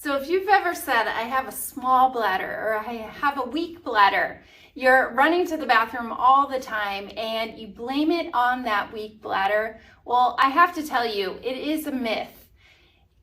So if you've ever said, I have a small bladder or I have a weak bladder, you're running to the bathroom all the time and you blame it on that weak bladder, well, I have to tell you, it is a myth.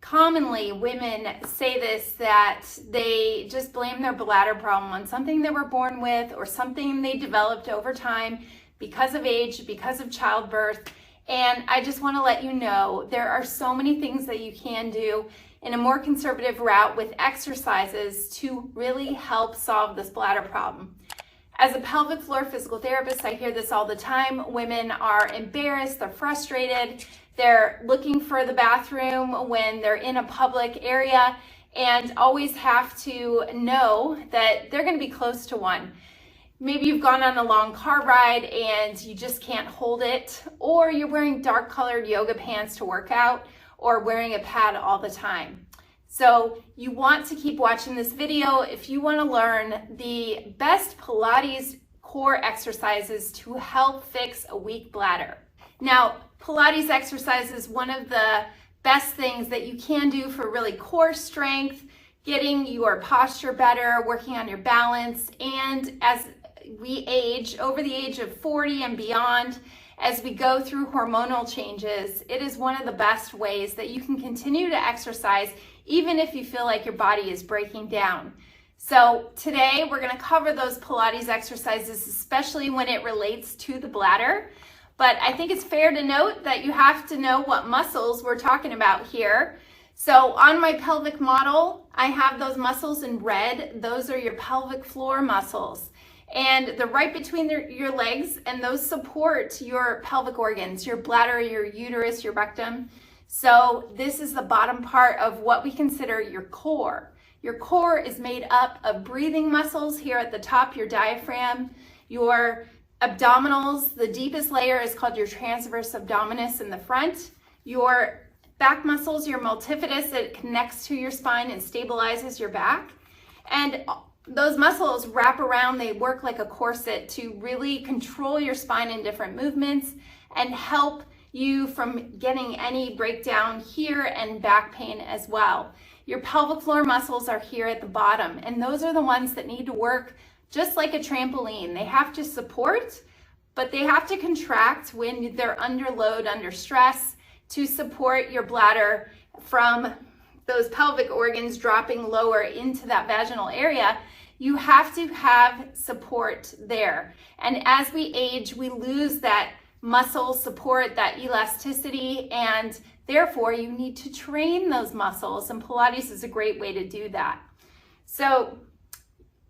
Commonly, women say this, that they just blame their bladder problem on something they were born with or something they developed over time because of age, because of childbirth. And I just want to let you know, there are so many things that you can do in a more conservative route with exercises to really help solve this bladder problem. As a pelvic floor physical therapist, I hear this all the time. Women are embarrassed, they're frustrated, they're looking for the bathroom when they're in a public area and always have to know that they're going to be close to one. Maybe you've gone on a long car ride and you just can't hold it, or you're wearing dark colored yoga pants to work out, or wearing a pad all the time. So you want to keep watching this video if you want to learn the best Pilates core exercises to help fix a weak bladder. Now, Pilates exercise is one of the best things that you can do for really core strength, getting your posture better, working on your balance, and as we age, over the age of 40 and beyond, as we go through hormonal changes, it is one of the best ways that you can continue to exercise even if you feel like your body is breaking down. So today we're going to cover those Pilates exercises, especially when it relates to the bladder. But I think it's fair to note that you have to know what muscles we're talking about here. So on my pelvic model, I have those muscles in red. Those are your pelvic floor muscles. And they're right between your legs, and those support your pelvic organs, your bladder, your uterus, your rectum. So this is the bottom part of what we consider your core. Your core is made up of breathing muscles here at the top, your diaphragm, your abdominals. The deepest layer is called your transverse abdominis in the front. Your back muscles, your multifidus, it connects to your spine and stabilizes your back. And those muscles wrap around, they work like a corset to really control your spine in different movements and help you from getting any breakdown here and back pain as well. Your pelvic floor muscles are here at the bottom, and those are the ones that need to work just like a trampoline. They have to support, but they have to contract when they're under load, under stress, to support your bladder from those pelvic organs dropping lower into that vaginal area. You have to have support there. And as we age, we lose that muscle support, that elasticity, and therefore you need to train those muscles, and Pilates is a great way to do that. So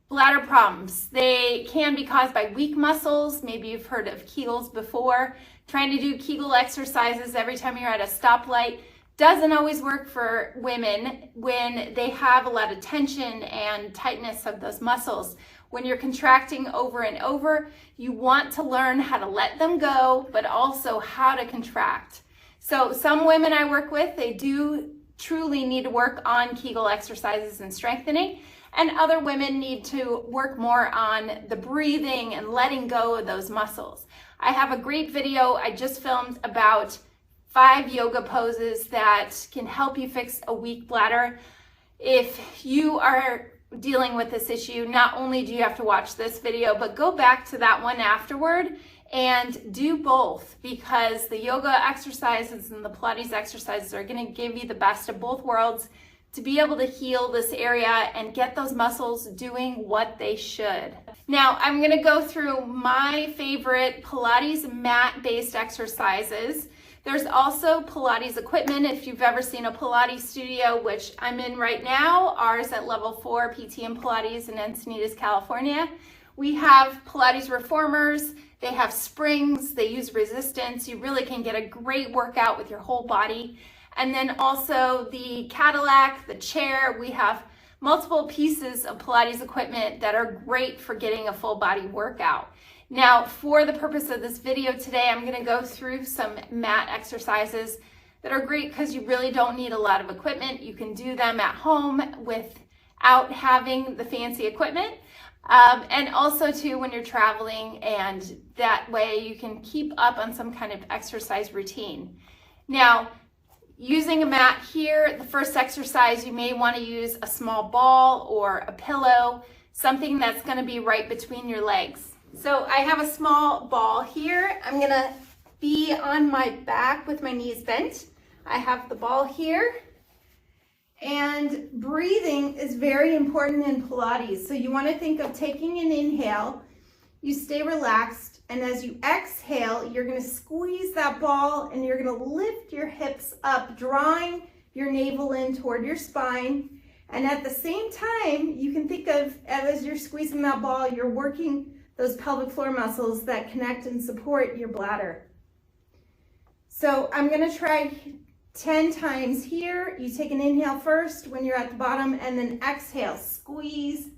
bladder problems, they can be caused by weak muscles. Maybe you've heard of Kegels before. Trying to do Kegel exercises every time you're at a stoplight doesn't always work for women when they have a lot of tension and tightness of those muscles. When you're contracting over and over, you want to learn how to let them go, but also how to contract. So some women I work with, they do truly need to work on Kegel exercises and strengthening, and other women need to work more on the breathing and letting go of those muscles. I have a great video I just filmed about 5 yoga poses that can help you fix a weak bladder. If you are dealing with this issue, not only do you have to watch this video, but go back to that one afterward and do both, because the yoga exercises and the Pilates exercises are going to give you the best of both worlds to be able to heal this area and get those muscles doing what they should. Now, I'm going to go through my favorite Pilates mat-based exercises. There's also Pilates equipment. If you've ever seen a Pilates studio, which I'm in right now, ours at level 4 PT and Pilates in Encinitas, California. We have Pilates reformers. They have springs. They use resistance. You really can get a great workout with your whole body. And then also the Cadillac, the chair. We have multiple pieces of Pilates equipment that are great for getting a full body workout. Now, for the purpose of this video today, I'm going to go through some mat exercises that are great because you really don't need a lot of equipment. You can do them at home without having the fancy equipment. And also too when you're traveling, and that way you can keep up on some kind of exercise routine. Now, using a mat here, the first exercise, you may want to use a small ball or a pillow, something that's going to be right between your legs. So I have a small ball here. I'm going to be on my back with my knees bent. I have the ball here. And breathing is very important in Pilates. So you want to think of taking an inhale, you stay relaxed, and as you exhale, you're going to squeeze that ball and you're going to lift your hips up, drawing your navel in toward your spine. And at the same time, you can think of, as you're squeezing that ball, you're working those pelvic floor muscles that connect and support your bladder. So I'm going to try 10 times here. You take an inhale first when you're at the bottom, and then exhale, squeeze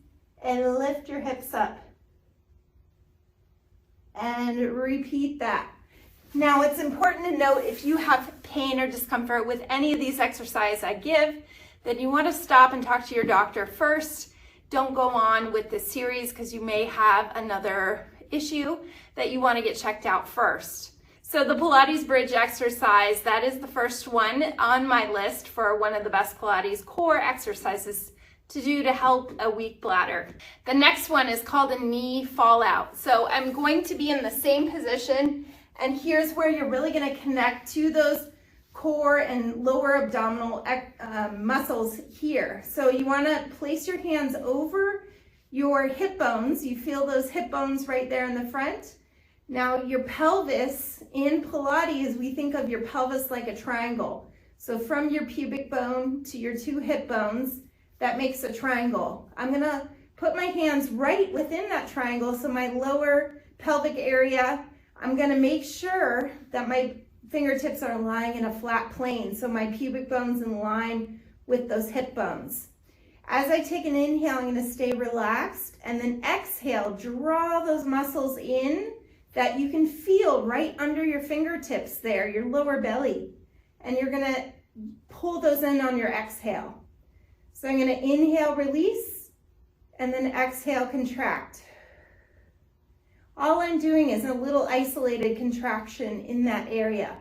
and lift your hips up. And repeat that. Now it's important to note, if you have pain or discomfort with any of these exercises I give, then you want to stop and talk to your doctor first. Don't go on with this series because you may have another issue that you want to get checked out first. So the Pilates bridge exercise, that is the first one on my list for one of the best Pilates core exercises to do to help a weak bladder. The next one is called a knee fallout. So I'm going to be in the same position, and here's where you're really going to connect to those core and lower abdominal muscles here. So you want to place your hands over your hip bones. You feel those hip bones right there in the front. Now your pelvis, in Pilates, we think of your pelvis like a triangle. So from your pubic bone to your two hip bones, that makes a triangle. I'm gonna put my hands right within that triangle, so my lower pelvic area, I'm gonna make sure that my fingertips are lying in a flat plane, so my pubic bone's in line with those hip bones. As I take an inhale, I'm gonna stay relaxed, and then exhale, draw those muscles in that you can feel right under your fingertips there, your lower belly. And you're gonna pull those in on your exhale. So I'm gonna inhale, release, and then exhale, contract. All I'm doing is a little isolated contraction in that area.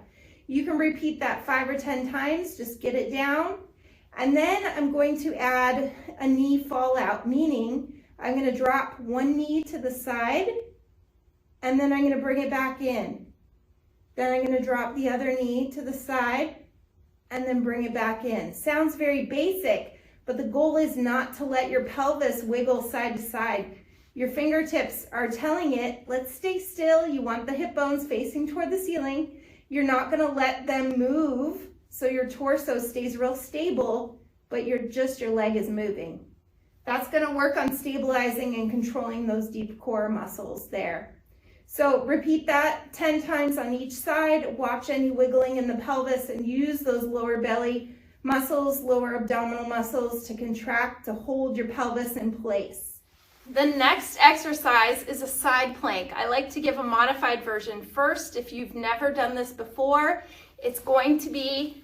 You can repeat that 5 or 10 times, just get it down. And then I'm going to add a knee fallout, meaning I'm gonna drop one knee to the side, and then I'm going to bring it back in. Then I'm going to drop the other knee to the side and then bring it back in. Sounds very basic, but the goal is not to let your pelvis wiggle side to side. Your fingertips are telling it, let's stay still. You want the hip bones facing toward the ceiling. You're not going to let them move, so your torso stays real stable, but your leg is moving. That's going to work on stabilizing and controlling those deep core muscles there. So repeat that 10 times on each side. Watch any wiggling in the pelvis and use those lower belly muscles, lower abdominal muscles to contract, to hold your pelvis in place. The next exercise is a side plank. I like to give a modified version first. If you've never done this before, it's going to be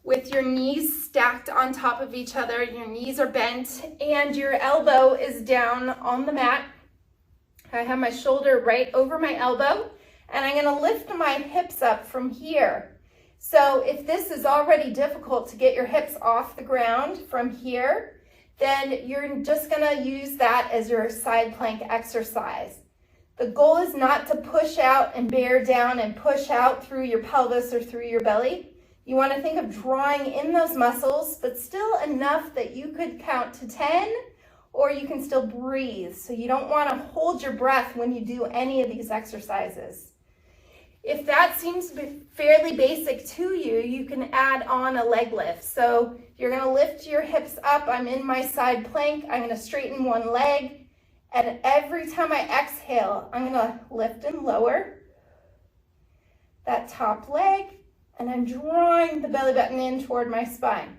with your knees stacked on top of each other. Your knees are bent and your elbow is down on the mat. I have my shoulder right over my elbow, and I'm going to lift my hips up from here. So if this is already difficult to get your hips off the ground from here, then you're just going to use that as your side plank exercise. The goal is not to push out and bear down and push out through your pelvis or through your belly. You want to think of drawing in those muscles, but still enough that you could count to 10, or you can still breathe. So you don't want to hold your breath when you do any of these exercises. If that seems to be fairly basic to you, you can add on a leg lift. So you're going to lift your hips up. I'm in my side plank. I'm going to straighten one leg. And every time I exhale, I'm going to lift and lower that top leg. And I'm drawing the belly button in toward my spine.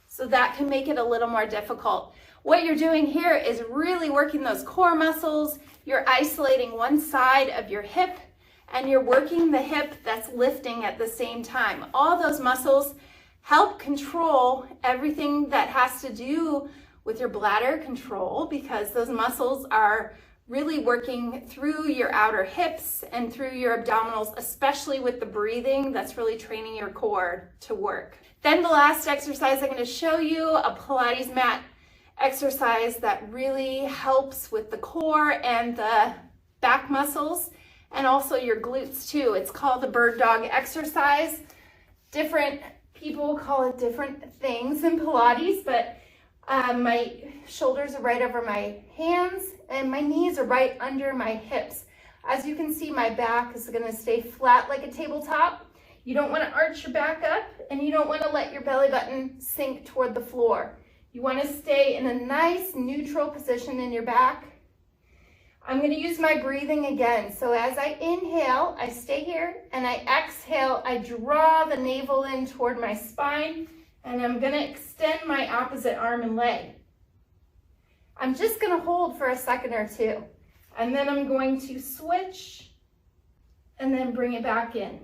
So that can make it a little more difficult. What you're doing here is really working those core muscles. You're isolating one side of your hip, and you're working the hip that's lifting at the same time. All those muscles help control everything that has to do with your bladder control, because those muscles are really working through your outer hips and through your abdominals, especially with the breathing. That's really training your core to work. Then the last exercise I'm going to show you, a Pilates mat exercise that really helps with the core and the back muscles and also your glutes too. It's called the bird dog exercise. Different people call it different things in Pilates, but my shoulders are right over my hands and my knees are right under my hips. As you can see, my back is going to stay flat like a tabletop. You don't want to arch your back up and you don't want to let your belly button sink toward the floor. You want to stay in a nice neutral position in your back. I'm going to use my breathing again. So as I inhale, I stay here, and I exhale, I draw the navel in toward my spine, and I'm going to extend my opposite arm and leg. I'm just going to hold for a second or two, and then I'm going to switch and then bring it back in.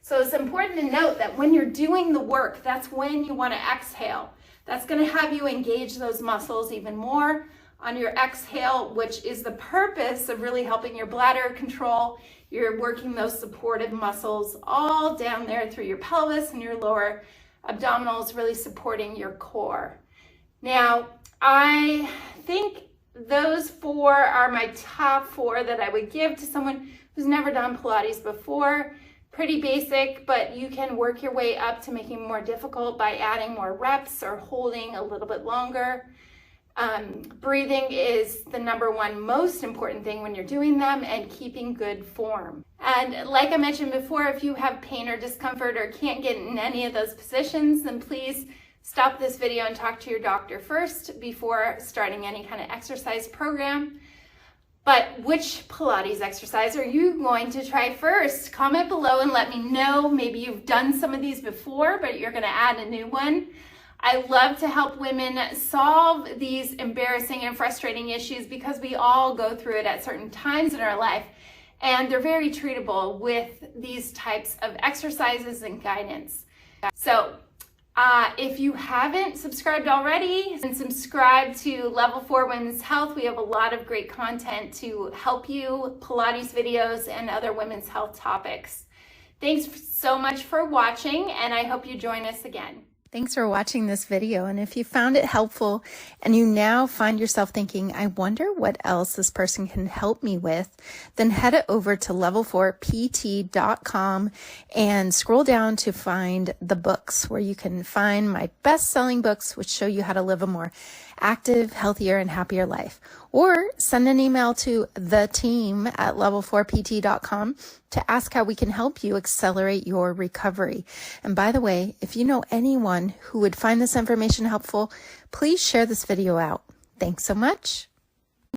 So it's important to note that when you're doing the work, that's when you want to exhale. That's going to have you engage those muscles even more on your exhale, which is the purpose of really helping your bladder control. You're working those supportive muscles all down there through your pelvis and your lower abdominals, really supporting your core. Now, I think those 4 are my top 4 that I would give to someone who's never done Pilates before. Pretty basic, but you can work your way up to making it more difficult by adding more reps or holding a little bit longer. Breathing is the #1 most important thing when you're doing them, and keeping good form. And like I mentioned before, if you have pain or discomfort or can't get in any of those positions, then please stop this video and talk to your doctor first before starting any kind of exercise program. But which Pilates exercise are you going to try first? Comment below and let me know. Maybe you've done some of these before, but you're going to add a new one. I love to help women solve these embarrassing and frustrating issues because we all go through it at certain times in our life, and they're very treatable with these types of exercises and guidance. So if you haven't subscribed already, then subscribe to Level 4 Women's Health. We have a lot of great content to help you, Pilates videos and other women's health topics. Thanks so much for watching, and I hope you join us again. Thanks for watching this video, and if you found it helpful and you now find yourself thinking, I wonder what else this person can help me with, then head over to level4pt.com and scroll down to find the books, where you can find my best-selling books which show you how to live a more active, healthier, and happier life. Or send an email to the team at level4pt.com to ask how we can help you accelerate your recovery. And by the way, if you know anyone who would find this information helpful, please share this video out. Thanks so much.